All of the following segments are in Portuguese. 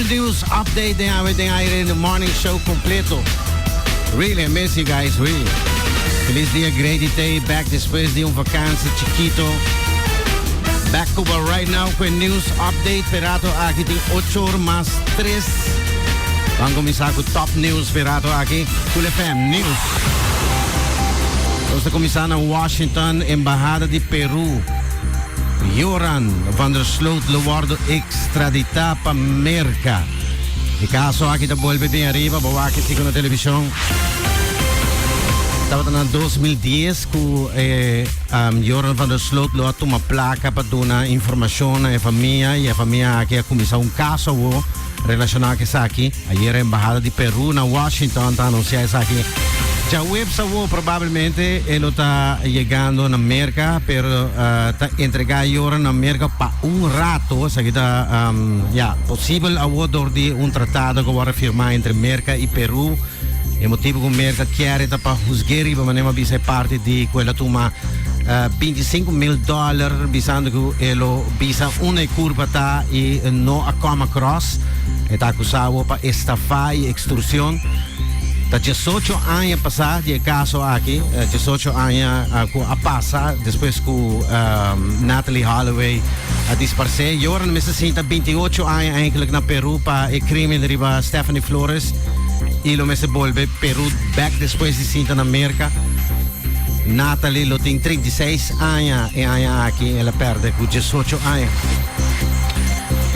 full news update then everything I in the morning show completo. Really, I miss you guys, really. Feliz dia, great day, back después de vakantie chiquito. Back Cuba right now con news update, perato aqui tem 8 horas mais 3. Vamos começar com top news, perato aqui, Cool FM News. Vamos começar na Washington, Embajada de Peru. Joran van der Sloot lo wordt extraditado para Amerika. Il caso aqui da vuelve bem arriba, vou aqui fico na televisão. Estava na 2010 com Joran van der Sloot lo had uma placa para dar informação à família e a família aqui começou caso relacionado com isso aqui. Ayer a Embajada de Peru na Washington está anunciando isso aqui. Ya website probabilmente ele está chegando na América, pero está entregar Joran na América para rato, o sea que está possível door de tratado que vai firmar entre América e Peru. E motivo que a América quer para juzgar e para ser parte de quella tuma $25,000 visando que ele visa uma curva tá e não a come across. Está acusado para estafar e extorsão. Da 18 anos passados, o caso aqui, 18 anos a passar, depois que Natalie Holloway a dispareceu. Joran me senta 28 anos eigenlijk na Peru para o crime de Stephanie Flores. E lo me se volve Peru back depois de cinta na América. Natalie lo tem 36 anos e aqui ela perde com 18 anos.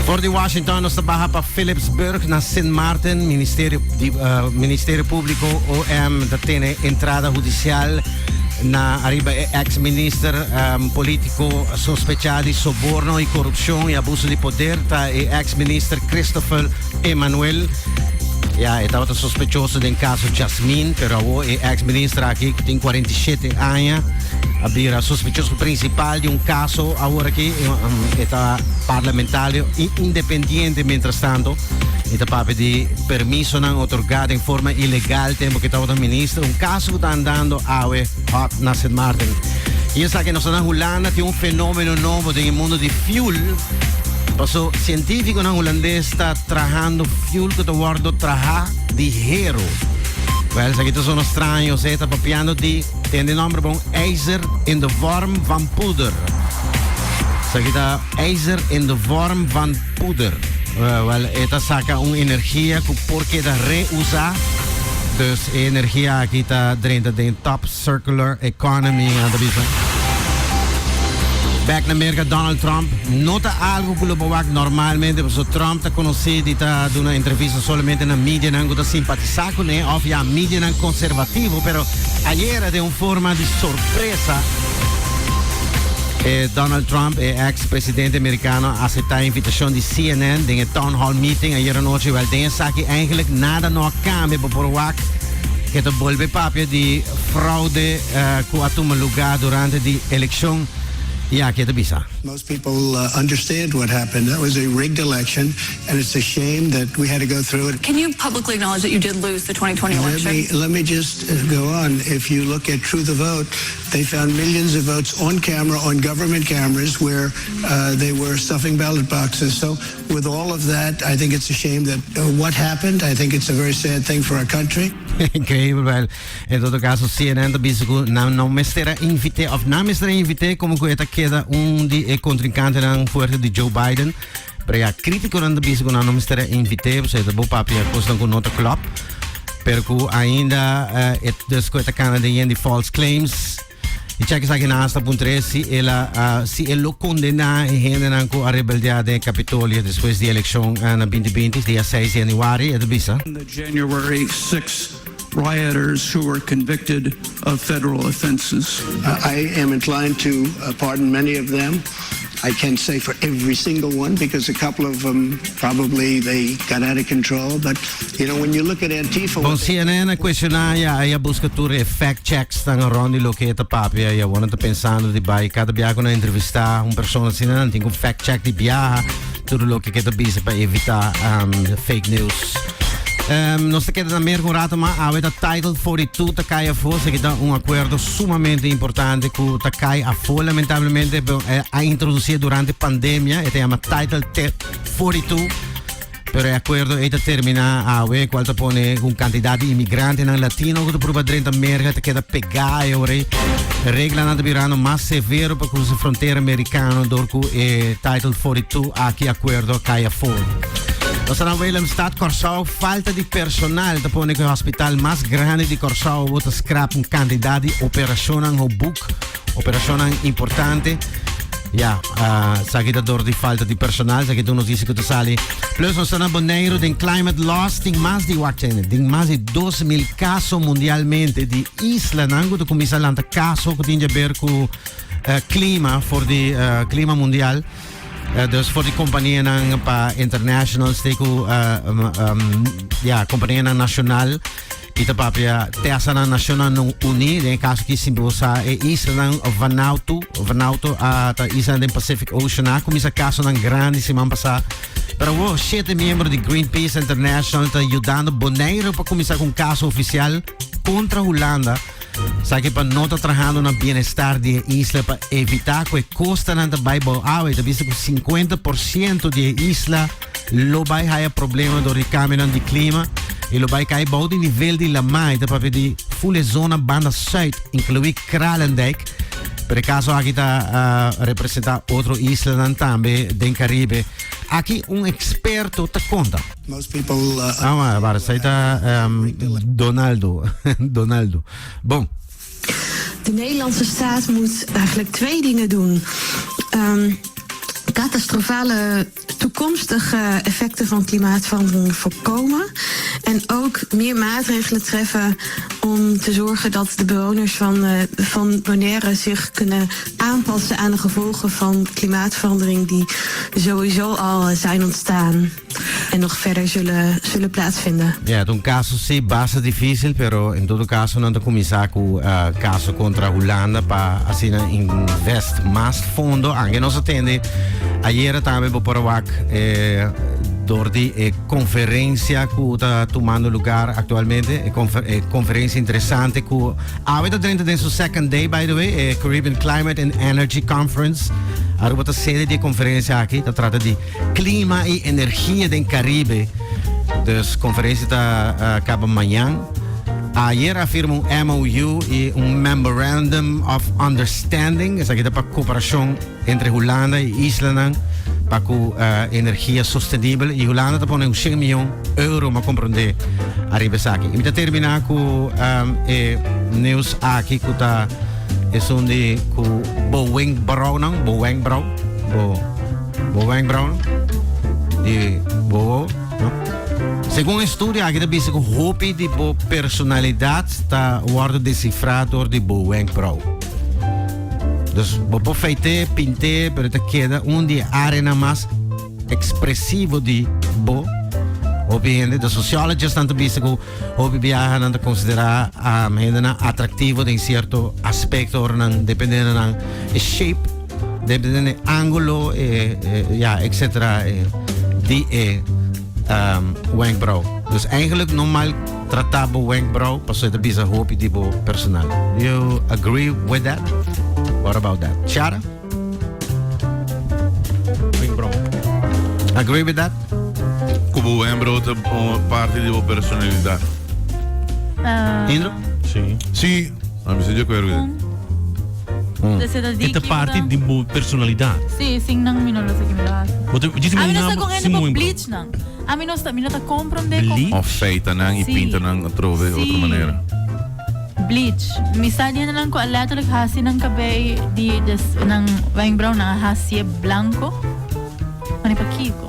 Voor de Washington nos trabaja para Phillipsburg na St. Martin, Ministerio Público OM da tiene entrada judicial na arriba ex-minister político sospechado de soborno y corrupción y abuso de poder, ta ex-minister Christopher Emanuel. Ja, estava sospechoso del caso Jasmine, pero el ex-ministro aquí tiene 47 años. Había sospechoso principal de un caso ahora que está parlamentario independiente mientras tanto. Está para pedir permiso no otorgado en forma ilegal tiempo que estaba el ministro. Un caso que está andando ahora hot na St. Martin. Y yo sé que nosotros en Holanda tiene un fenómeno nuevo en el mundo de fuel. Paso científico na holandês está trabajando fuel que wordt trabajar ligero. Well, aqui sono estranhos, está papiando tem de nome bom ijzer in de vorm van poeder. Aqui está ijzer in de vorm van poeder. Well, esta saca uma energia que porque da reusar. Dus energia aqui está dentro de top circular economy aan de bisa. Back in America, Donald Trump nota algo que lo bewak normalmente, porque Trump está conocido y está dando una entrevista solamente en la media, no está simpatizar con él, o ya media conservativo, pero ayer de una forma de sorpresa, Donald Trump, ex-presidente americano, aceptó la invitación de CNN en el Town Hall Meeting ayer anoche, wel dingen que eigenlijk nada no cambia, por wak que te vuelve papia de fraude que ha tomado lugar durante la elección. Yeah, most people understand what happened. That was a rigged election, and it's a shame that we had to go through it. Can you publicly acknowledge that you did lose the 2020 election? Let me just go on. If you look at True the Vote, they found millions of votes on camera, on government cameras, where they were stuffing ballot boxes. So with all of that, I think it's a shame that what happened. I think it's a very sad thing for our country. Increíble, well. En todo caso, CNN não me estará invité, of não me estará invité, como que queda de contrincante fuerte de Joe Biden. Pero ya crítico não me estará invité, porque é bom papi a coisa com nota club. Pero que ainda dus que Canadian de false claims. E check isso aqui na asta.3 se ele lo condena e rende com a rebeldia de Capitólio depois da eleição na 2020, dia 6 de januário, é de bisa. The January 6 rioters who were convicted of federal offenses. I am inclined to pardon many of them. I can't say for every single one because a couple of them probably they got out of control. But you know, when you look at Antifa, bon CNN questionaia a buscature fact checks stanno rondi lo che papia io wanna pensando di bai cada biago na intervista un persona CNN tinha fact check di biaha tutto lo che bisa per evitare fake news. Nós queremos também recordar que a Title 42 está cai a força, que dá acordo sumamente importante que está cai a força, lamentavelmente a introduzir durante a pandemia, e se chama Title 42, Pero el acuerdo determina a cuál pone un cantidad de inmigrantes en latino que prueba dentro de América te queda pegado, regla nada virando más severo para cruzar frontera americana door Title 42 aqui acordo caia fora. Nós não vemos estado Corsau falta de personal, te pone que o hospital mais grande de Corsau bota scrap um candidato de operação no book, operação importante. Ja, sakita door die falta di personal, sakita nos dice que tu sali. Plus nos están abonando de climate loss, ting más de más de 2,000 casos mundialmente de isla, nango de comienza lanta caso que tiene que ver con clima, voor die clima mundial. Dus voor die companhia pa international, steku companhia nacional. Ita papia tesa na nacional no uni, em caso que simbosa é isla ng Vanuatu a isla do Pacific Ocean, começa caso ng grande semana passada. Pero o 7 membros de Greenpeace International está ajudando Bonaire para começar com caso oficial contra Holanda. Sabe para não estar trabalhando no bem-estar da isla para evitar que custa nada vai boa, está visto que 50% da isla lo vai ter problema do recâmbio de clima. E lo vai cair bom de nível de lama, então para pedir full zona banda sul, incluir Kralendijk. Por acaso aqui está representar outra isla também do Caribe. Aqui experto te conta. Most people. Maar zij está Donaldo. Bom. De Nederlandse staat moet eigenlijk 2 dingen doen. Catastrofale toekomstige effecten van klimaatverandering voorkomen. En ook meer maatregelen treffen om te zorgen dat de bewoners van Bonaire zich kunnen aanpassen aan de gevolgen van klimaatverandering die sowieso al zijn ontstaan en nog verder zullen plaatsvinden. Ja, un caso sí bastante difícil, pero en todo caso no te comienza con caso contra Holanda para así invest más fondo, aunque no se atiende. Ayer también por Paraguay door die conferência que está tomando lugar actualmente, conferência interessante que está dentro de seu second day, by the way, Caribbean Climate and Energy Conference. Aruba está sede de conferência aqui, está trata de clima e energia do Caribe. Dus conferência está acaba amanhã. Ayer afirmou MOU e Memorandum of Understanding, essa aqui é para cooperação entre Holanda e Isla para energia sustentável. E Holanda está pondo 100 milhões de euros para compreender a Ribesaki. E para terminar com news aqui que está de Boeing Brown, de Boa, segundo estudo, aqui está dizendo que o hopi de personalidade está sendo decifrado door de Boeing Brown. Dus bopo feite, pinte, pero te queda de arena mais expressivo de bo. Obviamente, de sociologistas tanto dizem que o viaja não considerar a medida atrativo de certo aspecto, dependendo do shape, dependendo do ângulo, etc. de wenkbrauw. Dus eigenlijk normaal tratar o wenkbrauw, pas het bisa hopi de bo personal. Do you agree with that? What about that? Shara? Wenkbrauw. Agree with that? Como wenkbrauw é parte de personalidade. Indro? Sì. Sì, ma mi sei di acuerdo. Esta parte de personalidad. Sí, sin nang minolo sa kimilas. Ami no sa kung ano po bleach nang. Ami no sa minota comprende Bleach? Of feita nang ipinta nang trove outra maneira. Bleach. Misali na lang ko letterlijk hasi ng kabay di des ng wenkbrauw na hasi blanco. Ano pa kiko?